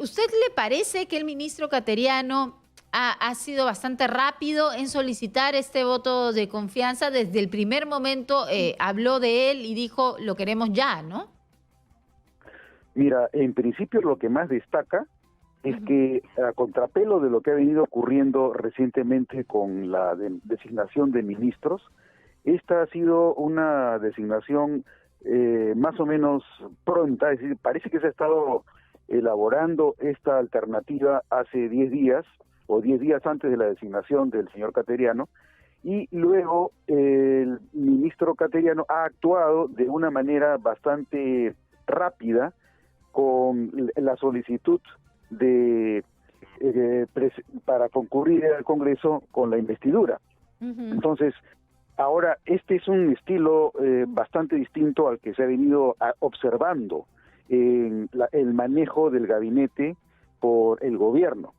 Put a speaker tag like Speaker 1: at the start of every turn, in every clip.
Speaker 1: ¿Usted le parece que el ministro Cateriano ha sido bastante rápido en solicitar este voto de confianza? Desde el primer momento habló de él y dijo, lo queremos ya, ¿no?
Speaker 2: Mira, en principio lo que más destaca es
Speaker 1: Ujú.
Speaker 2: que, a contrapelo de lo que ha venido ocurriendo recientemente con la designación de ministros, esta ha sido una designación más o menos pronta, es decir, parece que se ha estado elaborando esta alternativa hace 10 días, o 10 días antes de la designación del señor Cateriano, y luego el ministro Cateriano ha actuado de una manera bastante rápida con la solicitud de para concurrir al Congreso con la investidura.
Speaker 1: Ujú.
Speaker 2: Entonces, ahora este es un estilo bastante distinto al que se ha venido observando en el manejo del gabinete por el gobierno.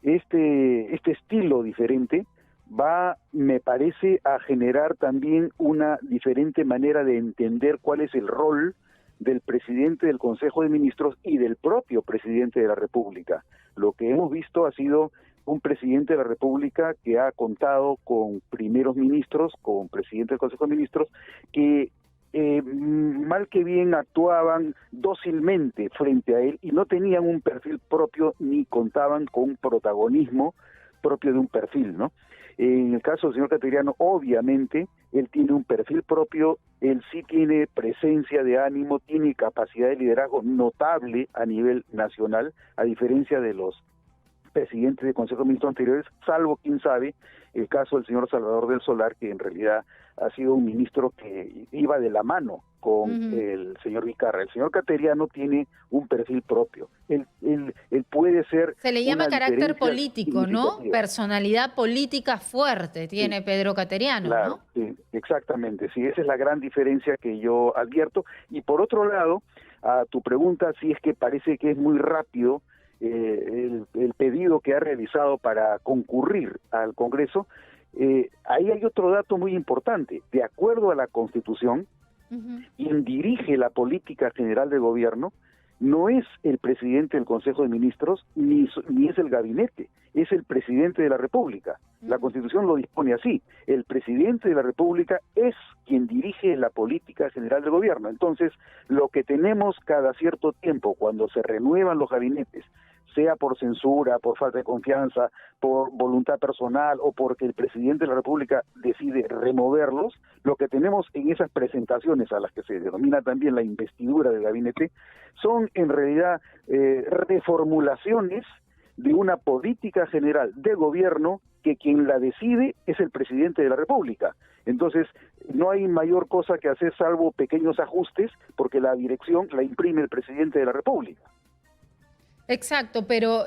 Speaker 2: Este estilo diferente va, me parece, a generar también una diferente manera de entender cuál es el rol del presidente del Consejo de Ministros y del propio presidente de la República. Lo que hemos visto ha sido un presidente de la República que ha contado con primeros ministros, con presidente del Consejo de Ministros, que mal que bien actuaban dócilmente frente a él y no tenían un perfil propio ni contaban con un protagonismo propio de un perfil, ¿no? En el caso del señor Cateriano, obviamente, él tiene un perfil propio, él sí tiene presencia de ánimo, tiene capacidad de liderazgo notable a nivel nacional, a diferencia de los presidentes de Consejo de Ministros anteriores, salvo, quién sabe, el caso del señor Salvador del Solar, que en realidad ha sido un ministro que iba de la mano con
Speaker 1: Ujú.
Speaker 2: el señor Vizcarra. El señor Cateriano tiene un perfil propio. Él puede ser
Speaker 1: Se le llama
Speaker 2: una
Speaker 1: carácter
Speaker 2: diferencia
Speaker 1: político, ¿no?
Speaker 2: significativa.
Speaker 1: Personalidad política fuerte
Speaker 2: Sí,
Speaker 1: tiene Pedro Cateriano,
Speaker 2: claro,
Speaker 1: ¿no?
Speaker 2: sí, exactamente. Sí, esa es la gran diferencia que yo advierto. Y por otro lado, a tu pregunta, sí es que parece que es muy rápido el pedido que ha realizado para concurrir al Congreso. Ahí hay otro dato muy importante. De acuerdo a la Constitución,
Speaker 1: Ujú.
Speaker 2: quien dirige la política general del gobierno no es el presidente del Consejo de Ministros ni es el gabinete, es el presidente de la República. La
Speaker 1: Ujú.
Speaker 2: Constitución lo dispone así. El presidente de la República es quien dirige la política general del gobierno. Entonces, lo que tenemos cada cierto tiempo, cuando se renuevan los gabinetes, sea por censura, por falta de confianza, por voluntad personal o porque el presidente de la República decide removerlos, lo que tenemos en esas presentaciones a las que se denomina también la investidura del gabinete, son en realidad reformulaciones de una política general de gobierno que quien la decide es el presidente de la República. Entonces, no hay mayor cosa que hacer salvo pequeños ajustes, porque la dirección la imprime el presidente de la República.
Speaker 1: Exacto, pero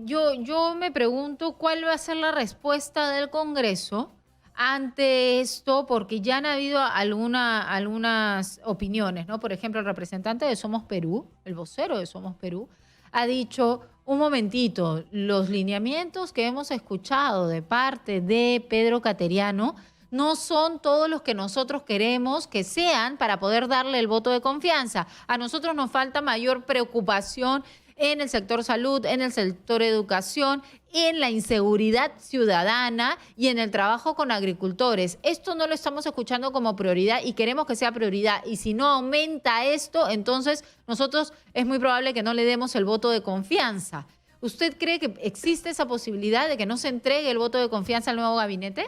Speaker 1: yo me pregunto cuál va a ser la respuesta del Congreso ante esto, porque ya han habido algunas opiniones, ¿no? Por ejemplo, el representante de Somos Perú, el vocero de Somos Perú, ha dicho, un momentito, los lineamientos que hemos escuchado de parte de Pedro Cateriano no son todos los que nosotros queremos que sean para poder darle el voto de confianza. A nosotros nos falta mayor preocupación en el sector salud, en el sector educación, en la inseguridad ciudadana y en el trabajo con agricultores. Esto no lo estamos escuchando como prioridad y queremos que sea prioridad. Y si no aumenta esto, entonces nosotros es muy probable que no le demos el voto de confianza. ¿Usted cree que existe esa posibilidad de que no se entregue el voto de confianza al nuevo gabinete?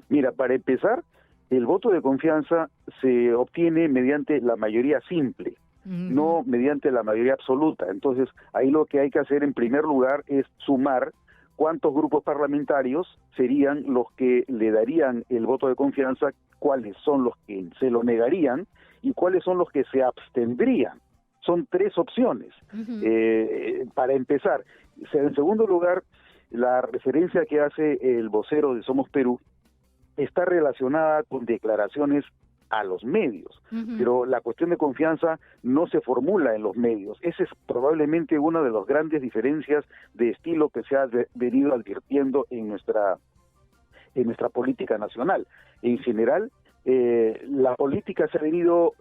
Speaker 2: Mira, para empezar, el voto de confianza se obtiene mediante la mayoría simple,
Speaker 1: Ujú.
Speaker 2: no mediante la mayoría absoluta. Entonces, ahí lo que hay que hacer en primer lugar es sumar cuántos grupos parlamentarios serían los que le darían el voto de confianza, cuáles son los que se lo negarían y cuáles son los que se abstendrían. Son 3 opciones.
Speaker 1: Ujú.
Speaker 2: Para empezar, en segundo lugar, la referencia que hace el vocero de Somos Perú está relacionada con declaraciones a los medios,
Speaker 1: Ujú.
Speaker 2: pero la cuestión de confianza no se formula en los medios. Esa es probablemente una de las grandes diferencias de estilo que se ha venido advirtiendo en nuestra política nacional. En general, la política se ha venido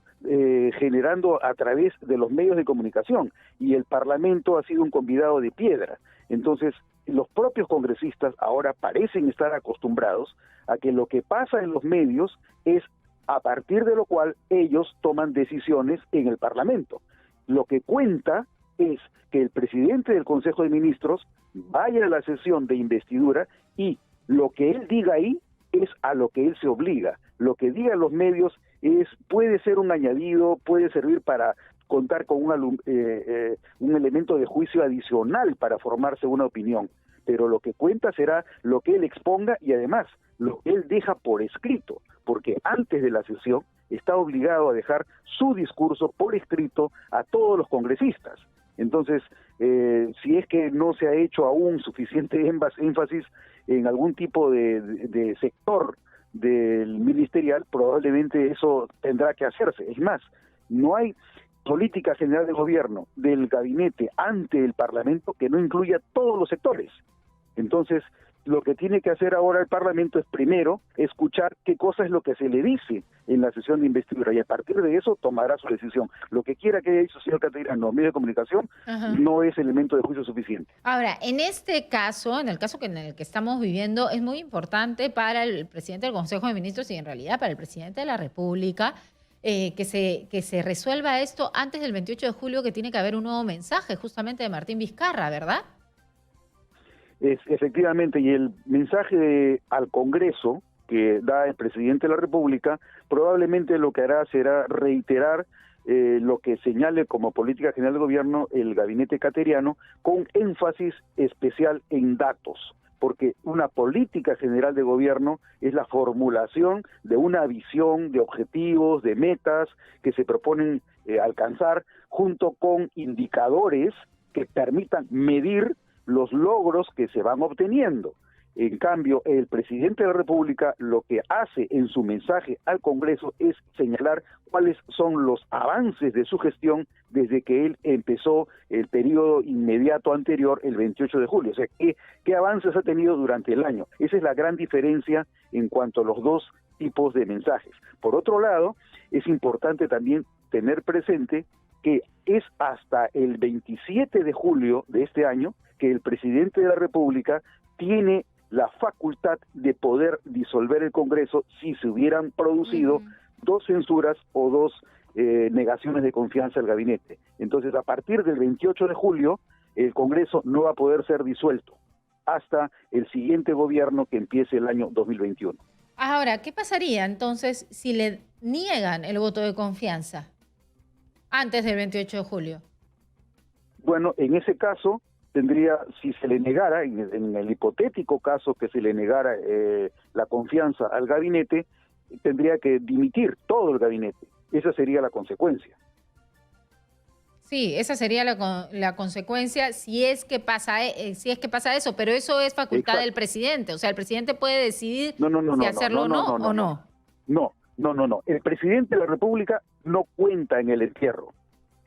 Speaker 2: generando a través de los medios de comunicación, y el Parlamento ha sido un convidado de piedra. Entonces, los propios congresistas ahora parecen estar acostumbrados a que lo que pasa en los medios es a partir de lo cual ellos toman decisiones en el Parlamento. Lo que cuenta es que el presidente del Consejo de Ministros vaya a la sesión de investidura y lo que él diga ahí es a lo que él se obliga. Lo que digan los medios puede ser un añadido, puede servir para contar con un elemento de juicio adicional para formarse una opinión, pero lo que cuenta será lo que él exponga y además lo que él deja por escrito, porque antes de la sesión está obligado a dejar su discurso por escrito a todos los congresistas. Entonces, si es que no se ha hecho aún suficiente énfasis en algún tipo de sector del ministerial, probablemente eso tendrá que hacerse. Es más, no hay política general de gobierno del gabinete ante el Parlamento que no incluya todos los sectores. Entonces, lo que tiene que hacer ahora el Parlamento es primero escuchar qué cosa es lo que se le dice en la sesión de investidura y a partir de eso tomará su decisión. Lo que quiera que haya dicho el señor Caterina, no, medios de comunicación, no es elemento de juicio suficiente.
Speaker 1: Ahora, en este caso, en el caso en el que estamos viviendo, es muy importante para el presidente del Consejo de Ministros y en realidad para el presidente de la República que se resuelva esto antes del 28 de julio, que tiene que haber un nuevo mensaje justamente de Martín Vizcarra, ¿verdad?
Speaker 2: Efectivamente, y el mensaje al Congreso que da el presidente de la República probablemente lo que hará será reiterar lo que señale como política general de gobierno el gabinete cateriano, con énfasis especial en datos, porque una política general de gobierno es la formulación de una visión, de objetivos, de metas que se proponen alcanzar, junto con indicadores que permitan medir los logros que se van obteniendo. En cambio, el presidente de la República lo que hace en su mensaje al Congreso es señalar cuáles son los avances de su gestión desde que él empezó el periodo inmediato anterior, el 28 de julio. O sea, ¿qué avances ha tenido durante el año? Esa es la gran diferencia en cuanto a los dos tipos de mensajes. Por otro lado, es importante también tener presente que es hasta el 27 de julio de este año que el presidente de la República tiene la facultad de poder disolver el Congreso si se hubieran producido dos censuras o dos negaciones de confianza al gabinete. Entonces, a partir del 28 de julio, el Congreso no va a poder ser disuelto hasta el siguiente gobierno que empiece el año 2021.
Speaker 1: Ahora, ¿qué pasaría entonces si le niegan el voto de confianza antes del 28 de julio?
Speaker 2: Bueno, en ese caso tendría, si se le negara, en el hipotético caso que se le negara la confianza al gabinete, tendría que dimitir todo el gabinete. Esa sería la consecuencia.
Speaker 1: Sí, esa sería la consecuencia si es que pasa eso, pero eso es facultad del presidente. O sea, el presidente puede decidir si hacerlo o no.
Speaker 2: No. El presidente de la República no cuenta en el entierro.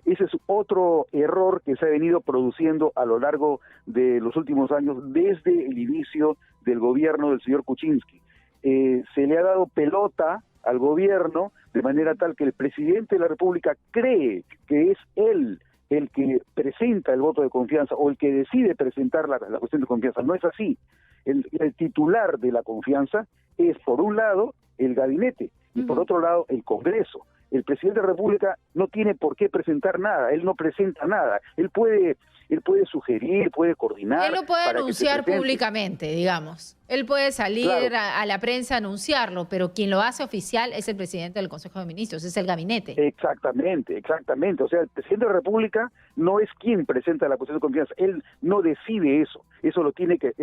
Speaker 2: Ese es otro error que se ha venido produciendo a lo largo de los últimos años, desde el inicio del gobierno del señor Kuczynski. Se le ha dado pelota al gobierno de manera tal que el presidente de la República cree que es él el que presenta el voto de confianza o el que decide presentar la cuestión de confianza. No es así. El titular de la confianza es, por un lado, el gabinete y por otro lado, el Congreso. El presidente de la República no tiene por qué presentar nada, él no presenta nada, él puede sugerir, puede coordinar.
Speaker 1: Él lo puede anunciar públicamente, digamos. Él puede salir a la prensa a anunciarlo, pero quien lo hace oficial es el presidente del Consejo de Ministros, es el gabinete. Exactamente.
Speaker 2: O sea, el presidente de la República no es quien presenta la cuestión de confianza, él no decide eso. Eso tiene que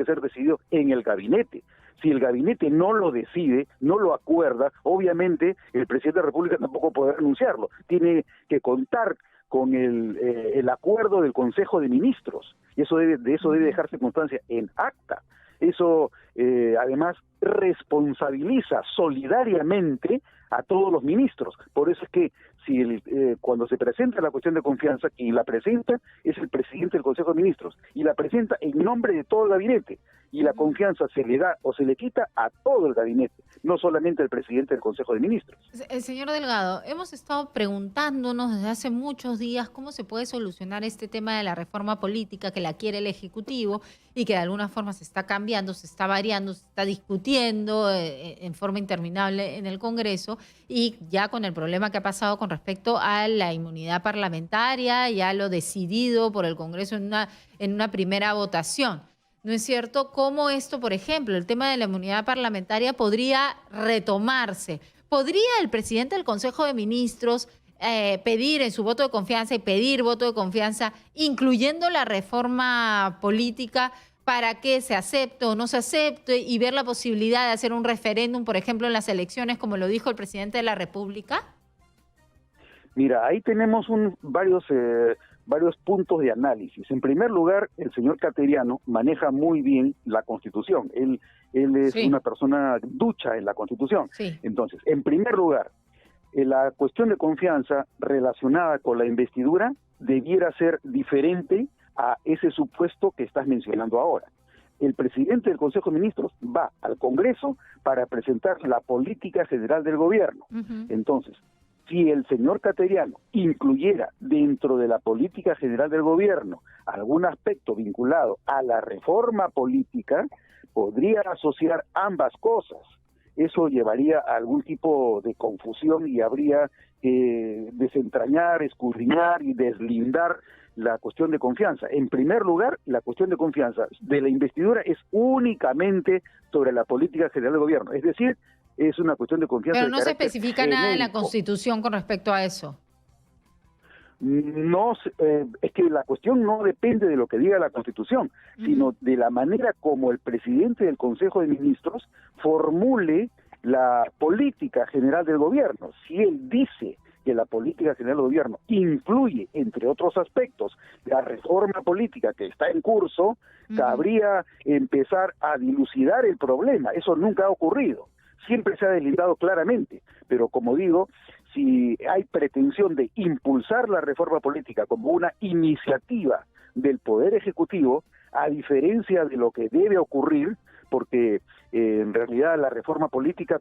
Speaker 2: ser decidido en el gabinete. Si el gabinete no lo decide, no lo acuerda, obviamente el presidente de la República tampoco podrá anunciarlo. Tiene que contar con el acuerdo del Consejo de Ministros, y de eso debe dejarse constancia en acta. Eso, además, responsabiliza solidariamente a todos los ministros. Por eso es que Cuando se presenta la cuestión de confianza, quien la presenta es el presidente del Consejo de Ministros, y la presenta en nombre de todo el gabinete, y la confianza se le da o se le quita a todo el gabinete, no solamente al presidente del Consejo de Ministros.
Speaker 1: Señor Delgado, hemos estado preguntándonos desde hace muchos días cómo se puede solucionar este tema de la reforma política que la quiere el Ejecutivo y que de alguna forma se está cambiando, se está variando, se está discutiendo en forma interminable en el Congreso, y ya con el problema que ha pasado con respecto a la inmunidad parlamentaria, ya lo decidido por el Congreso en una primera votación. ¿No es cierto? ¿Cómo esto, por ejemplo, el tema de la inmunidad parlamentaria podría retomarse? ¿Podría el presidente del Consejo de Ministros pedir en su voto de confianza y pedir voto de confianza, incluyendo la reforma política, para que se acepte o no se acepte, y ver la posibilidad de hacer un referéndum, por ejemplo, en las elecciones, como lo dijo el presidente de la República?
Speaker 2: Mira, ahí tenemos varios puntos de análisis. En primer lugar, el señor Cateriano maneja muy bien la Constitución. Él es una persona ducha en la Constitución.
Speaker 1: Sí.
Speaker 2: Entonces, en primer lugar, la cuestión de confianza relacionada con la investidura debiera ser diferente a ese supuesto que estás mencionando ahora. El presidente del Consejo de Ministros va al Congreso para presentar la política general del gobierno. Entonces, si el señor Cateriano incluyera dentro de la política general del gobierno algún aspecto vinculado a la reforma política, podría asociar ambas cosas. Eso llevaría a algún tipo de confusión y habría que desentrañar, escudriñar y deslindar la cuestión de confianza. En primer lugar, la cuestión de confianza de la investidura es únicamente sobre la política general del gobierno, es decir, es una cuestión de confianza.
Speaker 1: Pero no se especifica nada en la Constitución con respecto a eso.
Speaker 2: No, es que la cuestión no depende de lo que diga la Constitución, sino de la manera como el presidente del Consejo de Ministros formule la política general del gobierno. Si él dice que la política general del gobierno incluye, entre otros aspectos, la reforma política que está en curso, cabría empezar a dilucidar el problema. Eso nunca ha ocurrido. Siempre se ha deslindado claramente, pero como digo, si hay pretensión de impulsar la reforma política como una iniciativa del Poder Ejecutivo, a diferencia de lo que debe ocurrir, porque en realidad la reforma política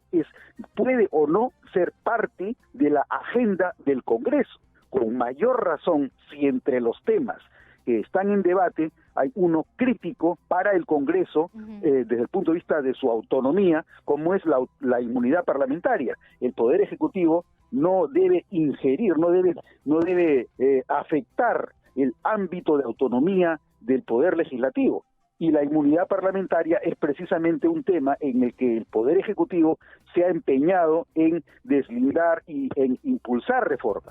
Speaker 2: puede o no ser parte de la agenda del Congreso, con mayor razón si entre los temas que están en debate hay uno crítico para el Congreso desde el punto de vista de su autonomía, como es la inmunidad parlamentaria. El Poder Ejecutivo no debe ingerir, no debe afectar el ámbito de autonomía del Poder Legislativo. Y la inmunidad parlamentaria es precisamente un tema en el que el Poder Ejecutivo se ha empeñado en deslindar y en impulsar reformas.